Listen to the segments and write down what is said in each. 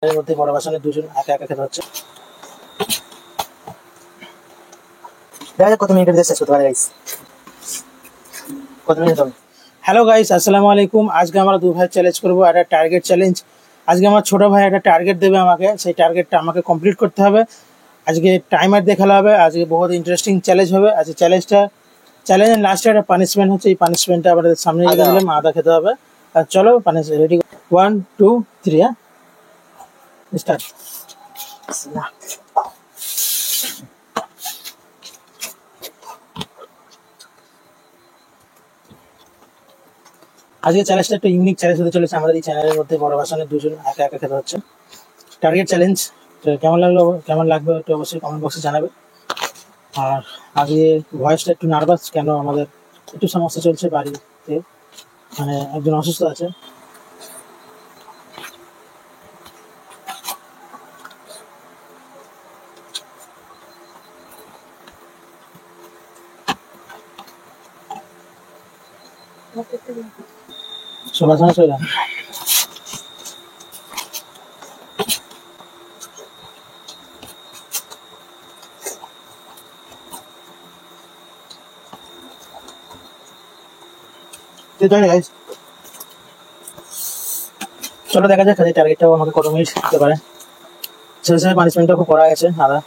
এর মধ্যে বড় বাসনে দুজন একা একা খেতে হচ্ছে। দেখা যাক কত মিনিটের শেষ করতে পারে গাইস। কত মিনিট হবে? হ্যালো গাইস, আসসালামু আলাইকুম। আজকে আমরা দু ভাই চ্যালেঞ্জ করবো, একটা টার্গেট চ্যালেঞ্জ। আজকে আমার ছোট ভাই একটা টার্গেট দেবে আমাকে, সেই টার্গেটটা আমাকে কমপ্লিট করতে হবে। আজকে টাইমার দেখানো হবে। আজকে বহুত ইন্টারেস্টিং চ্যালেঞ্জ হবে। আজকে চ্যালেঞ্জের লাস্টে একটা পানিশমেন্ট হচ্ছে। এই পানিশমেন্টটা আমাদের সামনে রেখে দিলাম, আদা খেতে হবে। আর চলো রেডি, 1 2 3, হ্যাঁ স্টার্ট। আজকে চ্যালেঞ্জটা একটা ইউনিক চ্যালেঞ্জ হতে চলেছে। আমাদের এই চ্যানেলের মধ্যে বড় ভাষণে দুজন একা একা খেতে হচ্ছে। টার্গেট চ্যালেঞ্জ কেমন লাগবে একটু অবশ্যই কমেন্ট বক্সে জানাবে। আর আজকে ভয়েসটা একটু নার্ভাস, কেন আমাদের একটু সমস্যা চলছে বাড়িতে, মানে একজন অসুস্থ আছে। শোনা চলো দেখা যাক টার্গেটটাও আমাকে কত মিনিট দিতে পারে। সেই হিসাবে পানিশমেন্টটা খুব করা গেছে। আদা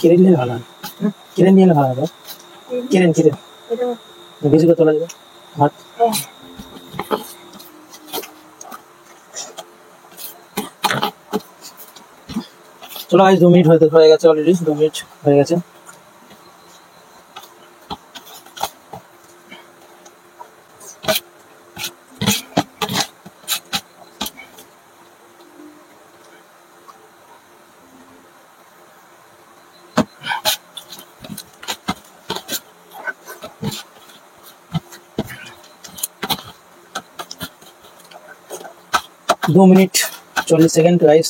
কিরেন নিলে ভালো হয়, কিরেন নিলে ভালো হবে। কিরেন বেশি করে তোলা যাবে ভাত। চলো আজ 2 মিনিট হয়ে গেছে, অলরেডি 2 মিনিট হয়ে গেছে। दो मिनट 40 सेकेंड गाइस।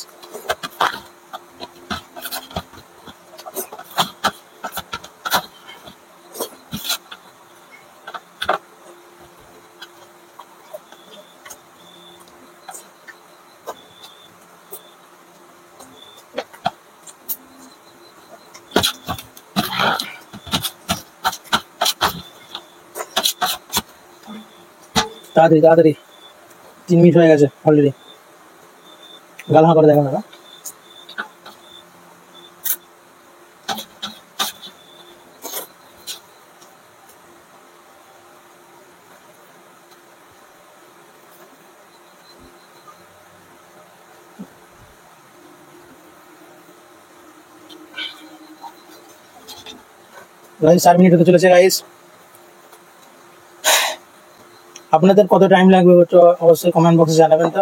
তাড়াতাড়ি 3 মিনিট হয়ে গেছে অলরেডি। গালহা করে দেখো না। গাইস 4 মিনিট হতে চলেছে গাইস। আপনাদের কত টাইম লাগবে অবশ্যই কমেন্ট বক্সে জানাবেন। তো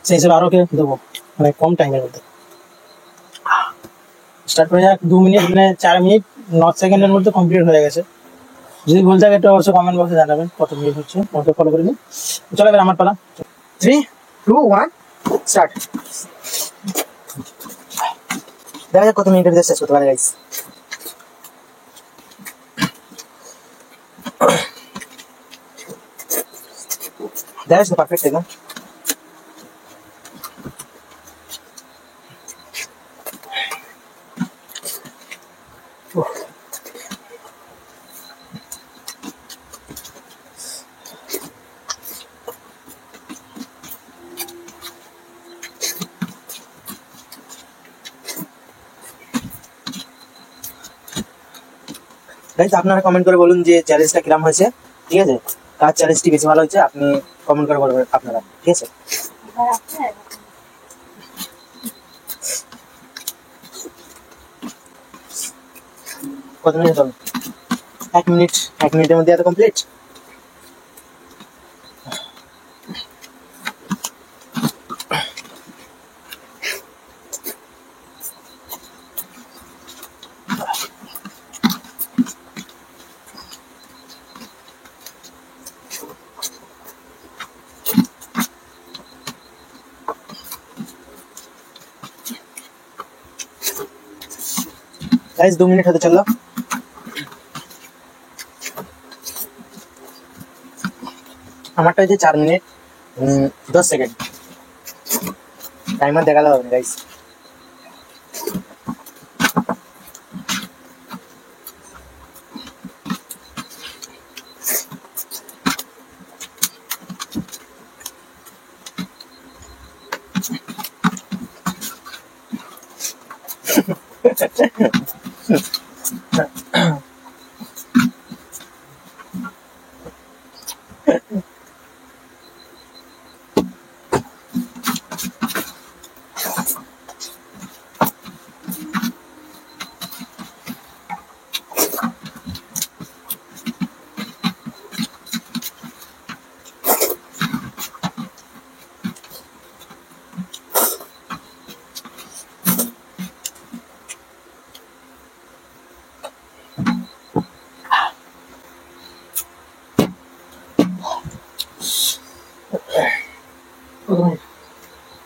সেই হিসেবে আরো কে দেবো, মানে কম টাইমের মধ্যে স্টার্ট করে যাক। 2 মিনিট মানে 4 মিনিট 9 সেকেন্ডের মধ্যে কমপ্লিট হয়ে গেছে। যদি ভুল থাকে একটু অবশ্যই কমেন্ট বক্সে জানাবেন কত মিনিট হচ্ছে, আমাকে ফলো করে নিন। চলো এবার আমার পালা। 3 2 1 স্টার্ট। দেখা যাক কত মিনিটের শেষ করতে পারে guys. That is the perfect signal. Guys আপনারা কমেন্ট করে বলুন যে চ্যালেঞ্জটা কিরকম হয়েছে, ঠিক আছে? কার চ্যালেঞ্জটি বেশি ভালো হয়েছে আপনি কমেন্ট করে বলবেন আপনারা, ঠিক আছে? কত মিনিট হবে? 1 মিনিট, 1 মিনিটের মধ্যে এত কমপ্লিট। गाइस 2 मिनट होते चलो। हमारा है 4 मिनट 10 सेकंड टाइमर देखा लो गाइस।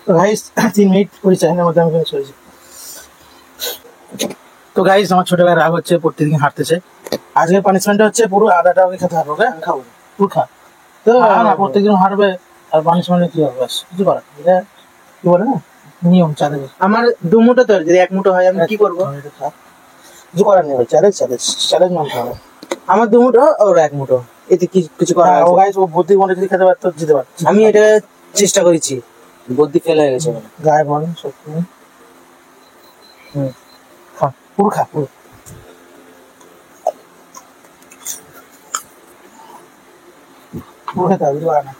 তো গাইস 3 মিনিট করে চাইনার মধ্যে আমি ফিনিশ করেছি। তো গাইস আমার ছোট ভাই রাগ হচ্ছে, প্রত্যেকদিন হাঁটতেছে। আজকের পানিশমেন্টটা হচ্ছে পুরো আদাটা ওকে খেতে হবে, ওকে খাবো পুরো খা। তো না প্রত্যেকদিন হাঁটবে আর পানিশমেন্টে কি হবে, বাস কিছু করার এটা কি বলে না নিয়ম চাঁদে। আমার 2 মুঠো তো যদি 1 মুঠো হয় আমি কি করবো? কিছু করার নেই, চ্যালেঞ্জ চ্যালেঞ্জ চ্যালেঞ্জ মানতে হবে। আমার 2 মুঠো আর 1 মুঠো এতে কিছু করার ও আছে? গাইস ও বুদ্ধি মনে যদি খেতে পারতো জিতে পারতো। আমি এটা চেষ্টা করেছি, বুদ্ধি ফেল হয়ে গেছে। গায়ে বল সত্যি খা পুরো খা পুরো। পুরো খেতে হবে, কিছু করার নেই।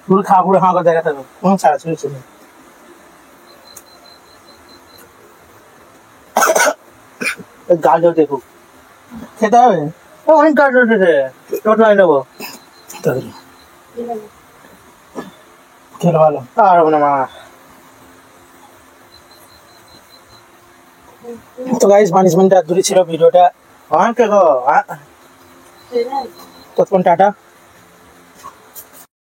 পুরো খা, পুরো হাঁ করে দেখাতে হবে, কোনো ছাড়া ছুড়ি ছিল। গাল জল দেখো, খেতে হবে অনেক গাল জল উঠেছে, টোটো আই নেবো। খেলে ভালো। আর হবে না মা। তো গাইস পানিশমেন্ট আর দূরে ছিল ভিডিওটা। অনেক দেখো ততক্ষণ টাটা।